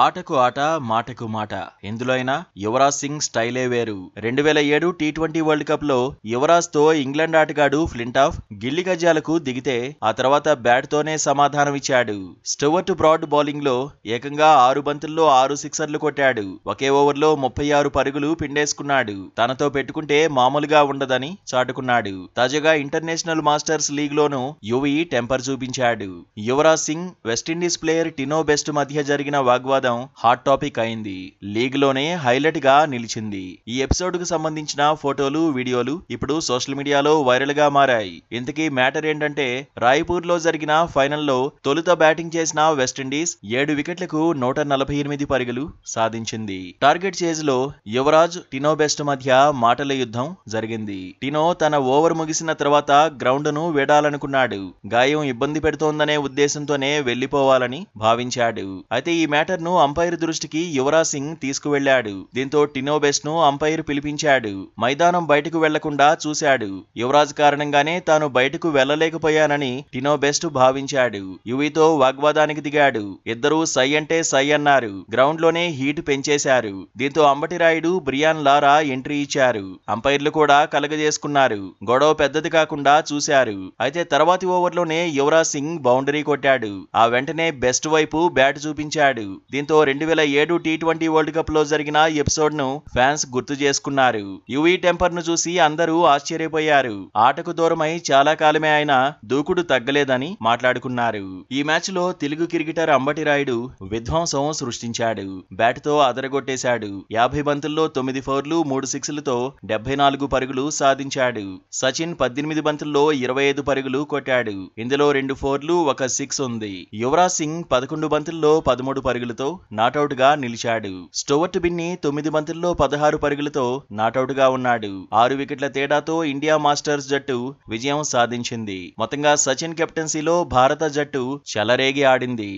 ఆటకు ఆట మాటకు మాట ఎందులో అయినా యువరాజ్ సింగ్ స్టైలే వేరు. 2007 టీ20 వరల్డ్ కప్ లో యువరాజ్ తో ఇంగ్లాండ్ ఆటగాడు ఫ్లింటాఫ్ గిల్లి గజ్జాలకు దిగితే ఆ తర్వాత బ్యాట్ తోనే సమాధానమిచ్చాడు. స్టూవర్ట్ బ్రాడ్ బౌలింగ్ లో ఏకంగా 6 బంతుల్లో 6 సిక్సర్లు కొట్టాడు. ఒకే ఓవర్లో 36 పరుగులు పిండేసుకున్నాడు. తనతో పెట్టుకుంటే మామూలుగా ఉండదని చాటుకున్నాడు. తాజాగా ఇంటర్నేషనల్ మాస్టర్స్ లీగ్ లోనూ యువీ టెంపర్ చూపించాడు. Yuvraj Singh West Indies player Tino best మధ్య జరిగిన వాగ్వాదం హాట్ టాపిక్ అయింది. లీగ్ లోనే హైలైట్ గా నిలిచింది. ఈ ఎపిసోడ్ కు సంబంధించిన ఫోటోలు వీడియోలు ఇప్పుడు సోషల్ మీడియాలో వైరల్ గా మారాయి. ఇంతకీ మ్యాటర్ ఏంటంటే రాయ్పూర్ లో జరిగిన ఫైనల్లో తొలుత బ్యాటింగ్ చేసిన వెస్టిండీస్ 7 వికెట్లకు 148 పరుగులు సాధించింది. టార్గెట్ చేజ్ లో యువరాజ్ టినో బెస్ట్ మధ్య మాటల యుద్ధం జరిగింది. టినో తన ఓవర్ ముగిసిన తర్వాత గ్రౌండ్ ను వీడాలనుకున్నాడు. గాయం ఇబ్బంది పెడుతోందనే ఉద్దేశంతోనే వెళ్లిపోవాలని భావించాడు. అయితే ఈ మ్యాటర్ ను అంపైర్ దృష్టికి యువరాజ్ సింగ్ తీసుకువెళ్లాడు. దీంతో టినో బెస్ట్ ను అంపైర్ పిలిపించాడు. మైదానం బయటకు వెళ్లకుండా చూశాడు. యువరాజ్ కారణంగానే తాను బయటకు వెళ్లలేకపోయానని టినో బెస్ట్ భావించాడు. యువీతో వాగ్వాదానికి దిగాడు. ఇద్దరూ సై అంటే సై అన్నారు. గ్రౌండ్ లోనే హీట్ పెంచేశారు. దీంతో అంబటి రాయుడు, బ్రియాన్ లారా ఎంట్రీ ఇచ్చారు. అంపైర్లు కూడా కలగజేసుకున్నారు. గొడవ పెద్దది కాకుండా చూశారు. అయితే తర్వాతి ఓవర్లోనే యువరాజ్ సింగ్ బౌండరీ కొట్టాడు. ఆ వెంటనే బెస్ట్ వైపు బ్యాట్ చూపించాడు. దీంతో 2007 టీ20 వరల్డ్ కప్ లో జరిగిన ఎపిసోడ్ ను ఫ్యాన్స్ గుర్తు చేసుకున్నారు. యువీ టెంపర్ ను చూసి అందరూ ఆశ్చర్యపోయారు. ఆటకు దూరమై చాలా కాలమే అయినా దూకుడు తగ్గలేదని మాట్లాడుకున్నారు. ఈ మ్యాచ్ లో తెలుగు క్రికెటర్ అంబటి రాయుడు విధ్వంసం సృష్టించాడు. బ్యాట్ తో అదరగొట్టేశాడు. 50 బంతుల్లో 9 ఫోర్లు 3 సిక్స్లతో 74 పరుగులు సాధించాడు. సచిన్ 18 బంతుల్లో 25 పరుగులు కొట్టాడు. ఇందులో 2 ఫోర్లు 1 సిక్స్ ఉంది. యువరాజ్ సింగ్ 11 బంతుల్లో 13 పరుగులతో నాటౌట్ గా నిలిచాడు. స్టూవర్ట్ బిన్నీ 9 బంతుల్లో 16 పరుగులతో నాటౌట్ గా ఉన్నాడు. 6 వికెట్ల తేడాతో ఇండియా మాస్టర్స్ జట్టు విజయం సాధించింది. మొత్తంగా సచిన్ కెప్టెన్సీలో భారత జట్టు చెలరేగి ఆడింది.